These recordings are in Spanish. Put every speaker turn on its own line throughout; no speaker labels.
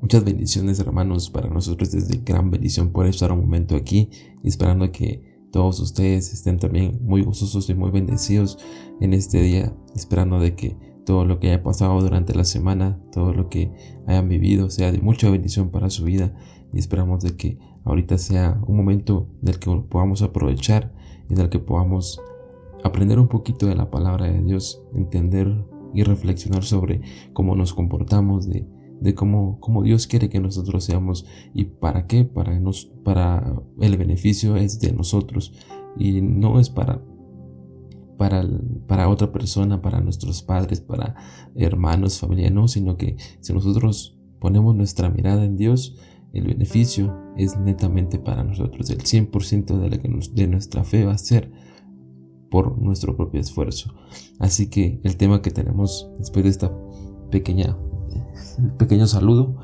Muchas bendiciones, hermanos. Para nosotros es de gran bendición poder estar un momento aquí, esperando que todos ustedes estén también muy gozosos y muy bendecidos en este día, esperando de que todo lo que haya pasado durante la semana, todo lo que hayan vivido sea de mucha bendición para su vida, y esperamos de que ahorita sea un momento del que podamos aprovechar y del que podamos aprender un poquito de la palabra de Dios, entender y reflexionar sobre cómo nos comportamos, de cómo Dios quiere que nosotros seamos y para qué. Para el beneficio es de nosotros y no es para otra persona, para nuestros padres, para hermanos, familia, no, sino que si nosotros ponemos nuestra mirada en Dios, el beneficio es netamente para nosotros. El 100% de nuestra fe va a ser por nuestro propio esfuerzo. Así que el tema que tenemos después de esta pequeño saludo,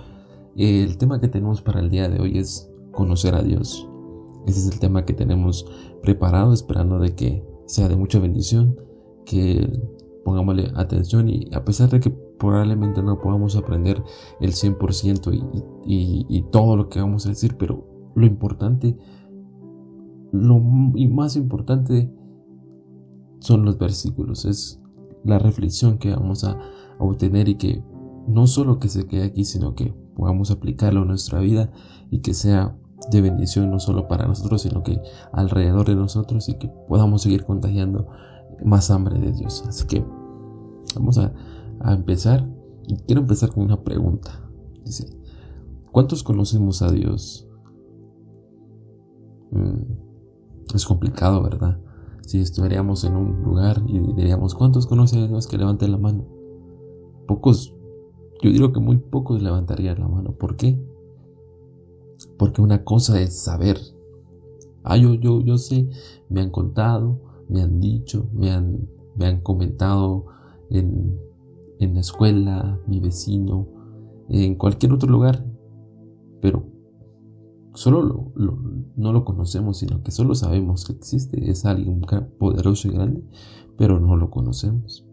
el tema que tenemos para el día de hoy es conocer a Dios. Ese es el tema que tenemos preparado, esperando de que sea de mucha bendición, que pongámosle atención, y a pesar de que probablemente no podamos aprender el 100% y todo lo que vamos a decir, pero lo importante, y más importante son los versículos, es la reflexión que vamos a obtener, y que no solo que se quede aquí, sino que podamos aplicarlo en nuestra vida y que sea de bendición no solo para nosotros, sino que alrededor de nosotros, y que podamos seguir contagiando más hambre de Dios. Así que vamos a empezar, y quiero empezar con una pregunta. Dice: ¿cuántos conocemos a Dios? Es complicado, ¿verdad? Si estuviéramos en un lugar y diríamos ¿cuántos conocen a Dios? Que levanten la mano. Pocos, yo digo que muy pocos levantarían la mano. ¿Por qué? Porque una cosa es saber. Yo sé, me han contado, me han dicho, me han comentado en la escuela, mi vecino, en cualquier otro lugar, pero solo no lo conocemos, sino que solo sabemos que existe, es alguien poderoso y grande, pero no lo conocemos.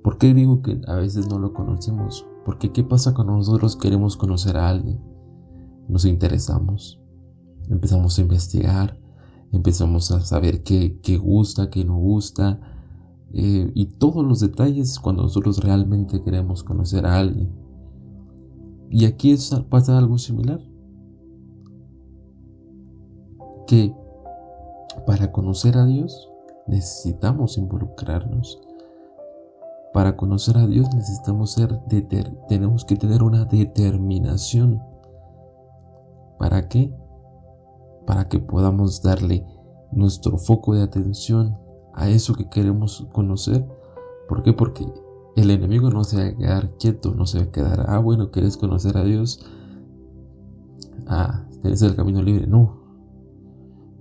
¿Por qué digo que a veces no lo conocemos? Porque ¿qué pasa cuando nosotros queremos conocer a alguien? Nos interesamos, empezamos a investigar, empezamos a saber qué gusta, qué no gusta, y todos los detalles cuando nosotros realmente queremos conocer a alguien. Y aquí pasa algo similar, que para conocer a Dios necesitamos involucrarnos. Para conocer a Dios tenemos que tener una determinación. ¿Para qué? Para que podamos darle nuestro foco de atención a eso que queremos conocer. ¿Por qué? Porque el enemigo no se va a quedar quieto, no se va a quedar, bueno, ¿quieres conocer a Dios? Tienes el camino libre. No.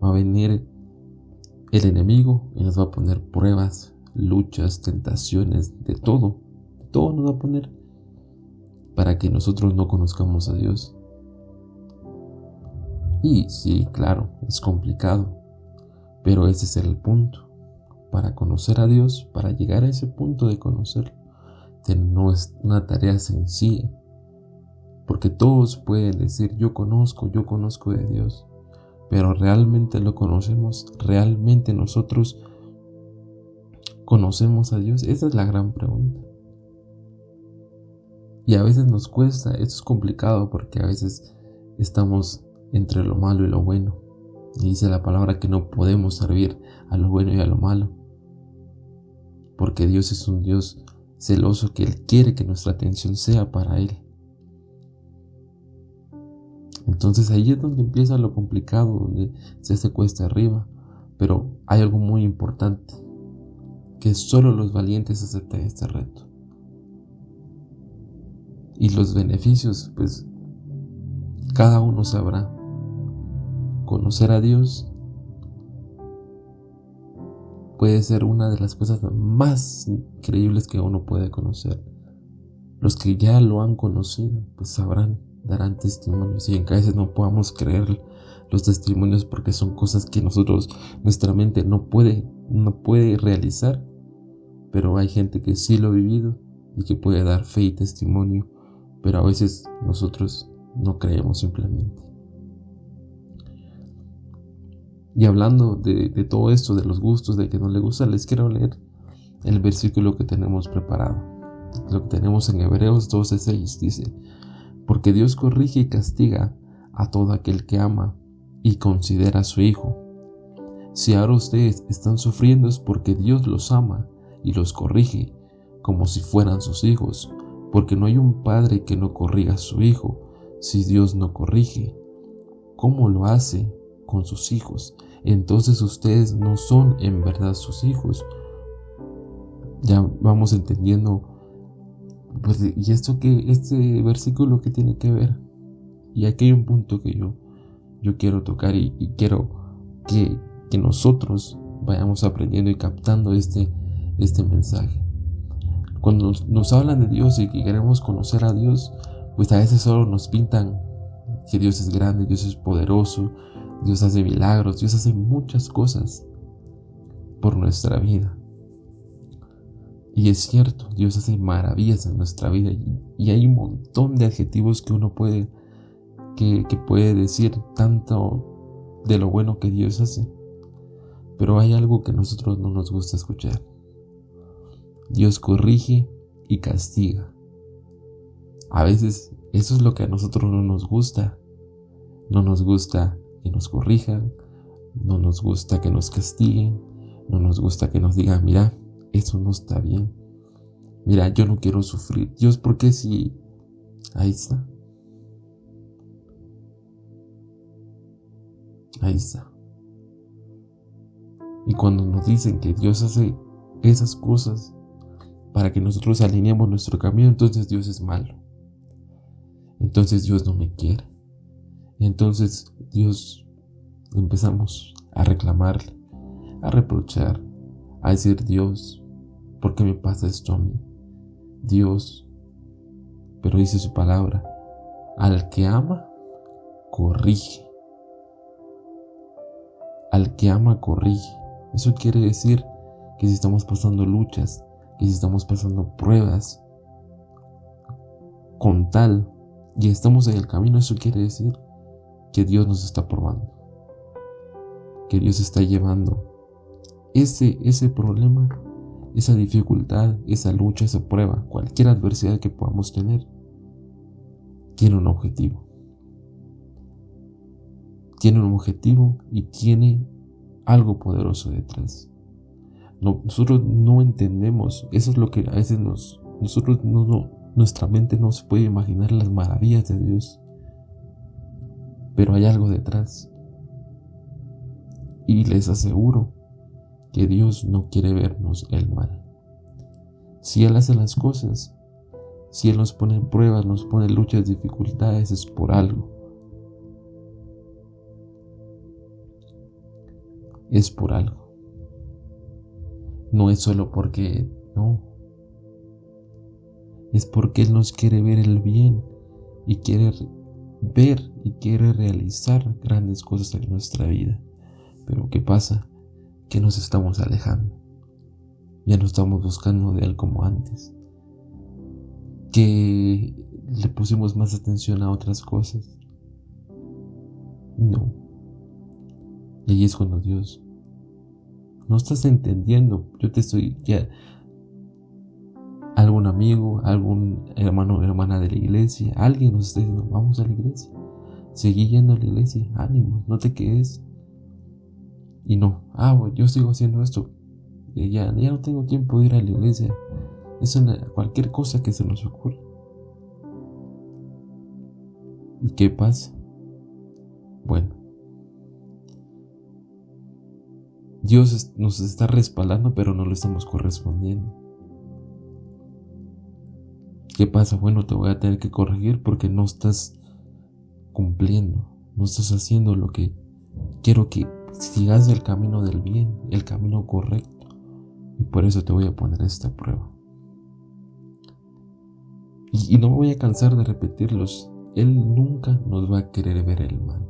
Va a venir el enemigo y nos va a poner pruebas, luchas, tentaciones, de todo nos va a poner para que nosotros no conozcamos a Dios. Y sí, claro, es complicado, pero ese es el punto. Para conocer a Dios, para llegar a ese punto de conocerlo, no es una tarea sencilla, porque todos pueden decir yo conozco de Dios, pero ¿realmente lo conocemos? ¿Realmente nosotros conocemos a Dios? Esa es la gran pregunta. Y a veces nos cuesta, esto es complicado, porque a veces estamos entre lo malo y lo bueno. Y dice la palabra que no podemos servir a lo bueno y a lo malo, porque Dios es un Dios celoso, que Él quiere que nuestra atención sea para Él. Entonces ahí es donde empieza lo complicado, donde se hace cuesta arriba. Pero hay algo muy importante, que solo los valientes aceptan este reto. Y los beneficios, pues cada uno sabrá. Conocer a Dios puede ser una de las cosas más increíbles que uno puede conocer. Los que ya lo han conocido, pues sabrán, darán testimonios, y en cada vez no podamos creer los testimonios, porque son cosas que nuestra mente no puede realizar, pero hay gente que sí lo ha vivido y que puede dar fe y testimonio pero a veces nosotros no creemos simplemente. Y hablando de todo esto, de los gustos, de que no le gusta, les quiero leer el versículo que tenemos preparado. Lo que tenemos en Hebreos 12:6 dice: porque Dios corrige y castiga a todo aquel que ama y considera a su hijo. Si ahora ustedes están sufriendo es porque Dios los ama y los corrige como si fueran sus hijos, porque no hay un padre que no corrija a su hijo. Si Dios no corrige, ¿cómo lo hace con sus hijos? Entonces ustedes no son en verdad sus hijos. Ya vamos entendiendo, pues, y esto que este versículo que tiene que ver. Y aquí hay un punto que yo quiero tocar y quiero que nosotros vayamos aprendiendo y captando este mensaje. Cuando nos hablan de Dios y que queremos conocer a Dios, pues a veces solo nos pintan que Dios es grande, Dios es poderoso, Dios hace milagros, Dios hace muchas cosas por nuestra vida. Y es cierto, Dios hace maravillas en nuestra vida y hay un montón de adjetivos que uno puede decir tanto de lo bueno que Dios hace. Pero hay algo que a nosotros no nos gusta escuchar. Dios corrige y castiga. A veces eso es lo que a nosotros no nos gusta. No nos gusta que nos corrijan, no nos gusta que nos castiguen, no nos gusta que nos digan: mira, eso no está bien. Mira, yo no quiero sufrir. Dios, ¿por qué si...? Ahí está. Ahí está. Y cuando nos dicen que Dios hace esas cosas para que nosotros alineemos nuestro camino, entonces Dios es malo. Entonces Dios no me quiere. Entonces Dios, empezamos a reclamarle, a reprochar, a decir: Dios, ¿por qué me pasa esto a mí? Dios, pero dice su palabra: al que ama, corrige. Al que ama, corrige. Eso quiere decir que si estamos pasando luchas, que si estamos pasando pruebas, con tal, y estamos en el camino, eso quiere decir que Dios nos está probando, que Dios está llevando ese problema, esa dificultad, esa lucha, esa prueba, cualquier adversidad que podamos tener, tiene un objetivo. Tiene un objetivo y tiene algo poderoso detrás. Nosotros no entendemos, eso es lo que a veces nuestra mente no se puede imaginar las maravillas de Dios, pero hay algo detrás. Y les aseguro que Dios no quiere vernos el mal. Si Él hace las cosas, si Él nos pone pruebas, nos pone luchas, dificultades, es por algo. Es por algo. No es solo porque no. Es porque Él nos quiere ver el bien y quiere ver y quiere realizar grandes cosas en nuestra vida. Pero ¿qué pasa? Que nos estamos alejando. Ya no estamos buscando de Él como antes. Que le pusimos más atención a otras cosas. No. Y ahí es cuando Dios: no estás entendiendo, yo te estoy ya. Algún amigo, algún hermano o hermana de la iglesia, alguien nos está diciendo: vamos a la iglesia, seguí yendo a la iglesia, ánimo, no te quedes. Y no, bueno, yo sigo haciendo esto, ya no tengo tiempo de ir a la iglesia. Eso es cualquier cosa que se nos ocurra. ¿Y qué pasa? Bueno, Dios nos está respaldando, pero no lo estamos correspondiendo. ¿Qué pasa? Bueno, te voy a tener que corregir porque no estás cumpliendo, no estás haciendo lo que quiero que sigas, el camino del bien, el camino correcto. Y por eso te voy a poner esta prueba. Y no me voy a cansar de repetirlos. Él nunca nos va a querer ver el mal.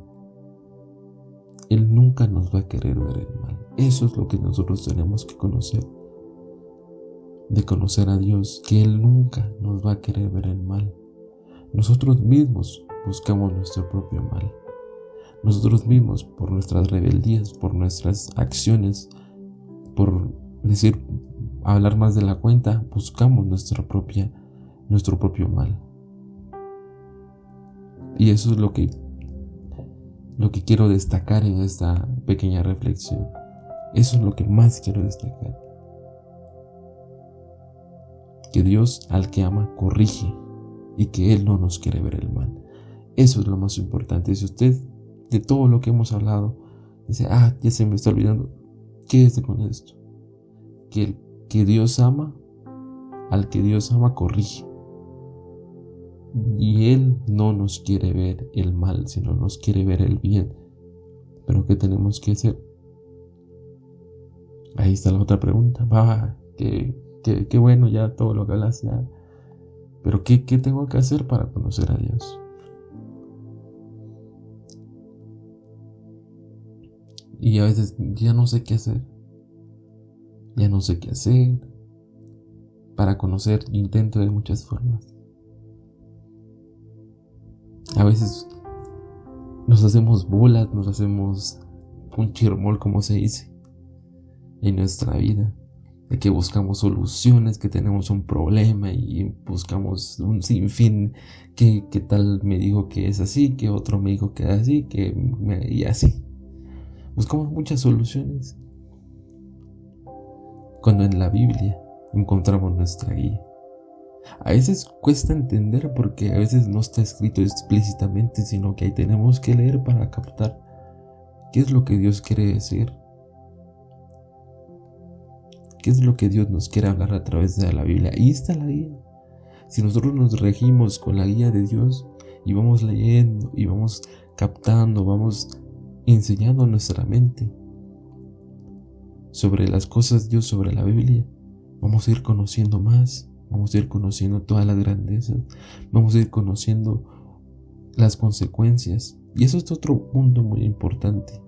Él nunca nos va a querer ver el mal. Eso es lo que nosotros tenemos que conocer. De conocer a Dios, que Él nunca nos va a querer ver el mal. nosotros mismos buscamos nuestro propio mal. Nosotros mismos, por nuestras rebeldías, por nuestras acciones, por hablar más de la cuenta, buscamos nuestro propio mal. Y eso es lo que quiero destacar en esta pequeña reflexión. Eso es lo que más quiero destacar. Que Dios al que ama corrige y que Él no nos quiere ver el mal. Eso es lo más importante. Si usted, de todo lo que hemos hablado, dice, ya se me está olvidando, quédese con esto. Que Dios ama, al que Dios ama corrige. Y Él no nos quiere ver el mal, sino nos quiere ver el bien. Pero ¿qué tenemos que hacer? Ahí está la otra pregunta. Qué bueno ya todo lo que hablas ya. Pero ¿qué tengo que hacer para conocer a Dios? Y a veces ya no sé qué hacer. Ya no sé qué hacer. Para conocer intento de muchas formas. A veces nos hacemos bolas, nos hacemos un chirmol, como se dice, en nuestra vida. De que buscamos soluciones, que tenemos un problema y buscamos un sinfín. ¿Qué tal me dijo que es así? ¿Qué otro me dijo que es así? Y así. Buscamos muchas soluciones. Cuando en la Biblia encontramos nuestra guía. A veces cuesta entender porque a veces no está escrito explícitamente, sino que ahí tenemos que leer para captar qué es lo que Dios quiere decir. ¿Qué es lo que Dios nos quiere hablar a través de la Biblia? Ahí está la guía. Si nosotros nos regimos con la guía de Dios y vamos leyendo y vamos captando, vamos enseñando a nuestra mente sobre las cosas de Dios, sobre la Biblia, vamos a ir conociendo más, vamos a ir conociendo todas las grandezas, vamos a ir conociendo las consecuencias. Y eso es otro punto muy importante,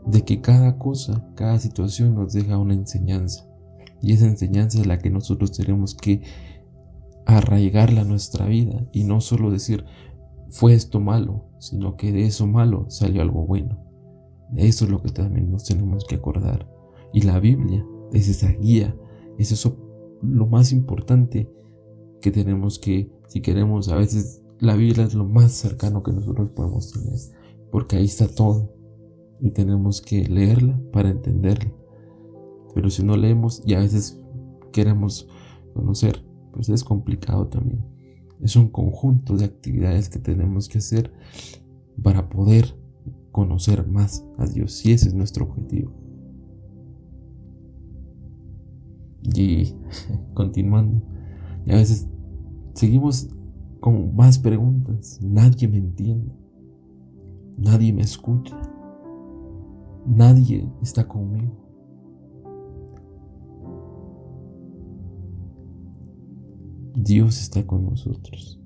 de que cada cosa, cada situación nos deja una enseñanza. Y esa enseñanza es la que nosotros tenemos que arraigarla a nuestra vida y no solo decir, fue esto malo, sino que de eso malo salió algo bueno. Eso es lo que también nos tenemos que acordar. Y la Biblia es esa guía, es eso lo más importante que tenemos que, si queremos, a veces la Biblia es lo más cercano que nosotros podemos tener, porque ahí está todo y tenemos que leerla para entenderla. Pero si no leemos y a veces queremos conocer, pues es complicado también. Es un conjunto de actividades que tenemos que hacer para poder conocer más a Dios, y ese es nuestro objetivo. Y continuando, y a veces seguimos con más preguntas. Nadie me entiende, nadie me escucha, nadie está conmigo. Dios está con nosotros.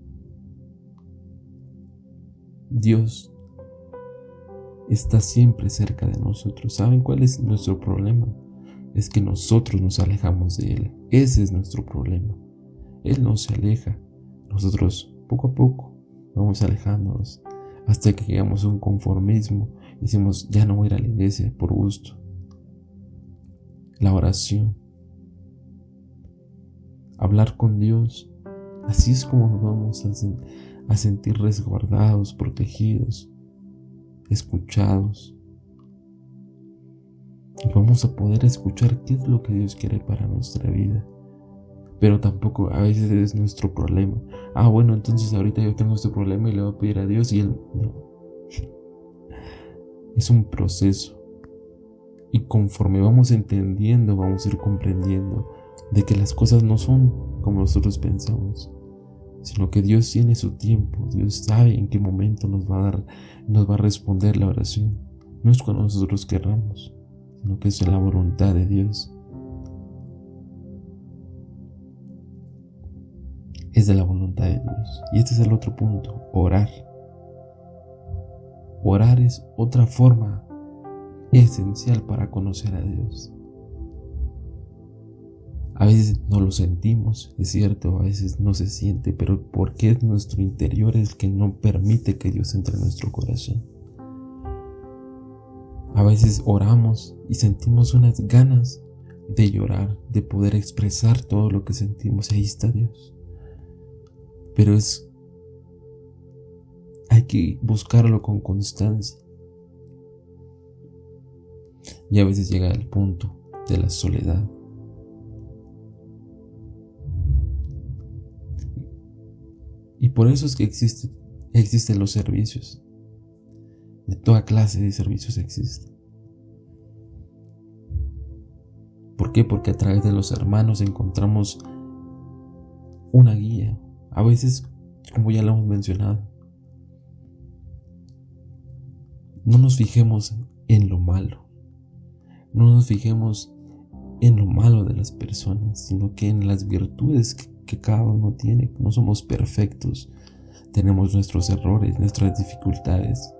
Dios está siempre cerca de nosotros. ¿Saben cuál es nuestro problema? Es que nosotros nos alejamos de Él. Ese es nuestro problema. Él no se aleja. Nosotros poco a poco vamos alejándonos hasta que llegamos a un conformismo y decimos, ya no voy a ir a la iglesia por gusto. La oración, hablar con Dios, así es como nos vamos a sentir resguardados, protegidos, escuchados. Y vamos a poder escuchar qué es lo que Dios quiere para nuestra vida. Pero tampoco a veces es nuestro problema. Bueno, entonces ahorita yo tengo este problema y le voy a pedir a Dios y Él no. Es un proceso. Y conforme vamos entendiendo, vamos a ir comprendiendo de que las cosas no son como nosotros pensamos, sino que Dios tiene su tiempo. Dios sabe en qué momento nos va a responder la oración. No es cuando nosotros querramos, sino que es la voluntad de Dios. Es de la voluntad de Dios. Y este es el otro punto, orar. Orar es otra forma esencial para conocer a Dios. A veces no lo sentimos, es cierto, a veces no se siente, pero porque es nuestro interior el que no permite que Dios entre en nuestro corazón. A veces oramos y sentimos unas ganas de llorar, de poder expresar todo lo que sentimos, y ahí está Dios. Pero hay que buscarlo con constancia. Y a veces llega el punto de la soledad. Y por eso es que existen los servicios. De toda clase de servicios existen. ¿Por qué? Porque a través de los hermanos encontramos una guía. A veces, como ya lo hemos mencionado, no nos fijemos en lo malo. No nos fijemos en lo malo de las personas, sino que en las virtudes que cada uno tiene. No somos perfectos. Tenemos nuestros errores, nuestras dificultades.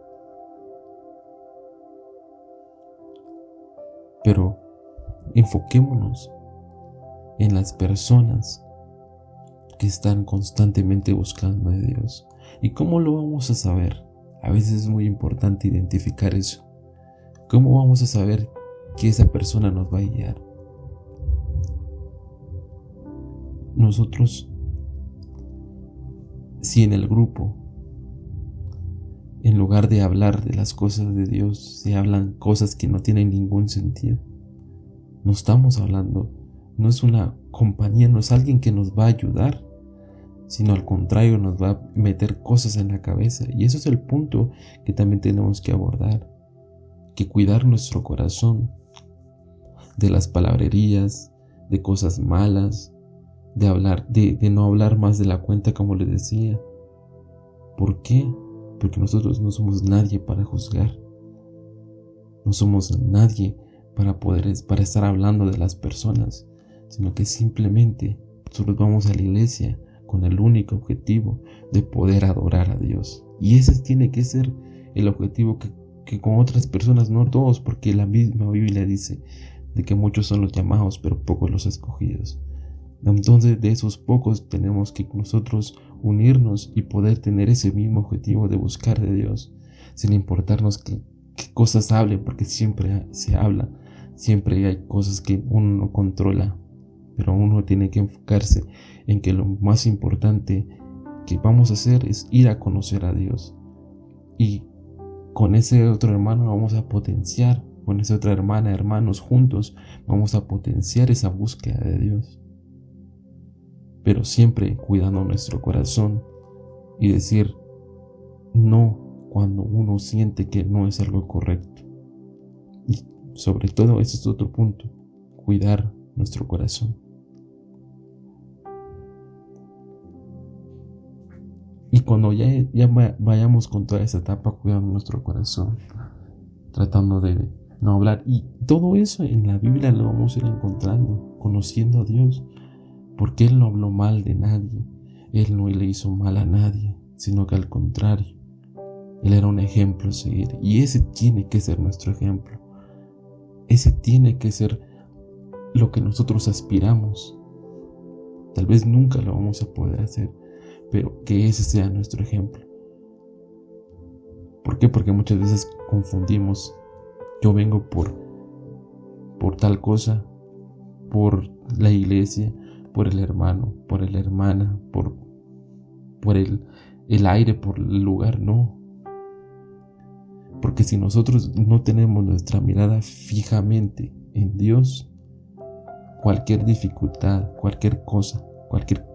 Pero enfoquémonos en las personas que están constantemente buscando a Dios. ¿Y cómo lo vamos a saber? A veces es muy importante identificar eso. ¿Cómo vamos a saber que esa persona nos va a guiar? Nosotros, si en el grupo, en lugar de hablar de las cosas de Dios, se hablan cosas que no tienen ningún sentido, no estamos hablando, no es una compañía, no es alguien que nos va a ayudar, sino al contrario nos va a meter cosas en la cabeza. Y eso es el punto que también tenemos que abordar, que cuidar nuestro corazón de las palabrerías, de cosas malas, de no hablar más de la cuenta, como les decía. ¿Por qué? Porque nosotros no somos nadie para juzgar. No somos nadie para estar hablando de las personas, sino que simplemente nosotros vamos a la iglesia con el único objetivo de poder adorar a Dios. Y ese tiene que ser el objetivo que con otras personas, no todos, porque la misma Biblia dice de que muchos son los llamados, pero pocos los escogidos. Entonces, de esos pocos tenemos que nosotros unirnos y poder tener ese mismo objetivo de buscar de Dios, sin importarnos qué cosas hablen, porque siempre se habla, siempre hay cosas que uno no controla, pero uno tiene que enfocarse en que lo más importante que vamos a hacer es ir a conocer a Dios. Y con ese otro hermano vamos a potenciar, con esa otra hermana, hermanos juntos, vamos a potenciar esa búsqueda de Dios. Pero siempre cuidando nuestro corazón y decir no cuando uno siente que no es algo correcto. Y sobre todo, ese es otro punto, cuidar nuestro corazón. Y cuando ya vayamos con toda esa etapa cuidando nuestro corazón, tratando de no hablar, y todo eso en la Biblia lo vamos a ir encontrando, conociendo a Dios, porque Él no habló mal de nadie, Él no le hizo mal a nadie, sino que al contrario, Él era un ejemplo a seguir, y ese tiene que ser nuestro ejemplo. Ese tiene que ser lo que nosotros aspiramos. Tal vez nunca lo vamos a poder hacer, pero que ese sea nuestro ejemplo. ¿Por qué? Porque muchas veces confundimos. Yo vengo por tal cosa, por la iglesia, por el hermano, por la hermana, por el aire, por el lugar. No. Porque si nosotros no tenemos nuestra mirada fijamente en Dios, cualquier dificultad, cualquier cosa, cualquier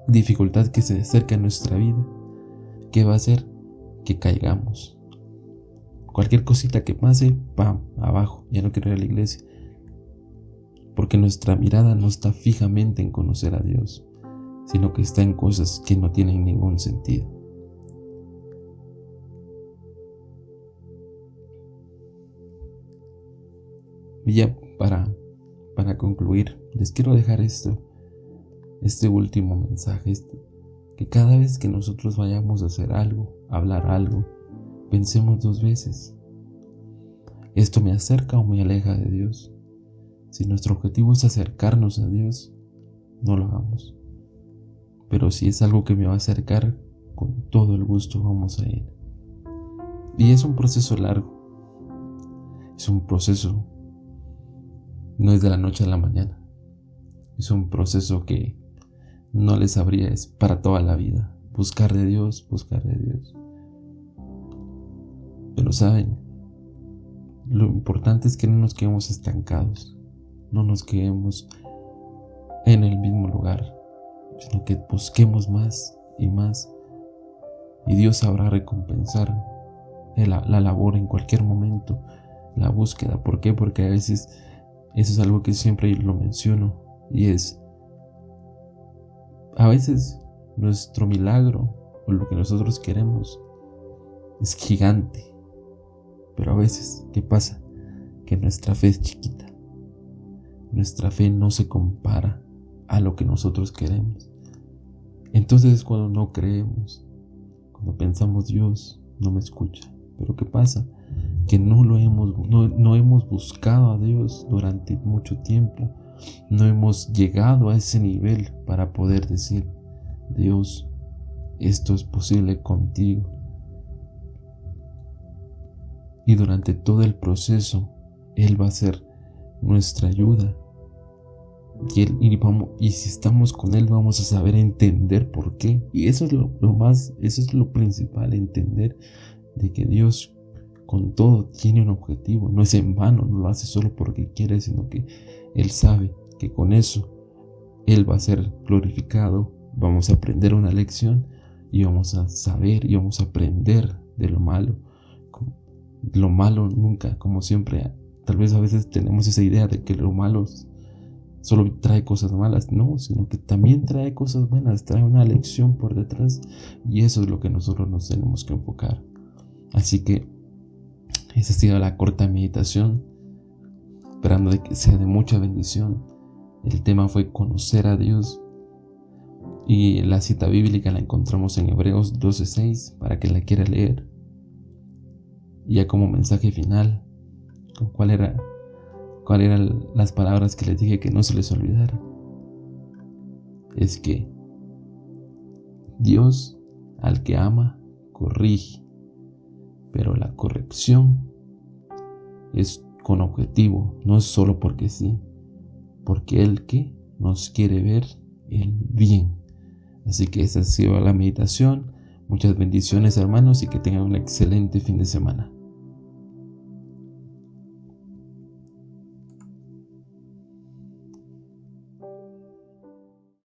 dificultad que se acerque a nuestra vida, ¿qué va a hacer? Que caigamos. Cualquier cosita que pase, ¡pam!, abajo, ya no quiero ir a la iglesia. Porque nuestra mirada no está fijamente en conocer a Dios, sino que está en cosas que no tienen ningún sentido. Y ya para concluir, les quiero dejar este último mensaje, que cada vez que nosotros vayamos a hacer algo, a hablar algo, pensemos 2 veces. ¿Esto me acerca o me aleja de Dios? Si nuestro objetivo es acercarnos a Dios, no lo hagamos. Pero si es algo que me va a acercar, con todo el gusto vamos a ir. Y es un proceso largo. Es un proceso, no es de la noche a la mañana. Es un proceso que no les sabría, es para toda la vida. Buscar de Dios, buscar de Dios. Pero saben, lo importante es que no nos quedemos estancados. No nos quedemos en el mismo lugar, sino que busquemos más y más. Y Dios sabrá recompensar la labor en cualquier momento, la búsqueda. ¿Por qué? Porque a veces, eso es algo que siempre lo menciono, y es, a veces nuestro milagro o lo que nosotros queremos es gigante, pero a veces, ¿qué pasa? Que nuestra fe es chiquita. Nuestra fe no se compara a lo que nosotros queremos. Entonces es cuando no creemos, cuando pensamos, Dios no me escucha. Pero ¿qué pasa? Que no hemos buscado a Dios durante mucho tiempo. No hemos llegado a ese nivel para poder decir, Dios, esto es posible contigo. Y durante todo el proceso, Él va a ser nuestra ayuda. Y si estamos con Él, vamos a saber entender por qué. Y eso es eso es lo principal, entender de que Dios con todo tiene un objetivo. No es en vano, no lo hace solo porque quiere, sino que Él sabe que con eso Él va a ser glorificado. Vamos a aprender una lección y vamos a saber y vamos a aprender de lo malo. Lo malo nunca, como siempre, tal vez a veces tenemos esa idea de que lo malo solo trae cosas malas. No, sino que también trae cosas buenas, trae una lección por detrás, y eso es lo que nosotros nos tenemos que enfocar. Así que esa ha sido la corta meditación, esperando de que sea de mucha bendición. El tema fue conocer a Dios, y la cita bíblica la encontramos en Hebreos 12:6 para que la quiera leer. Y ya como mensaje final, ¿cuál eran las palabras que les dije que no se les olvidara? Es que Dios al que ama corrige, pero la corrección es con objetivo, no es solo porque sí, porque Él que nos quiere ver el bien. Así que esa ha sido la meditación. Muchas bendiciones, hermanos, y que tengan un excelente fin de semana.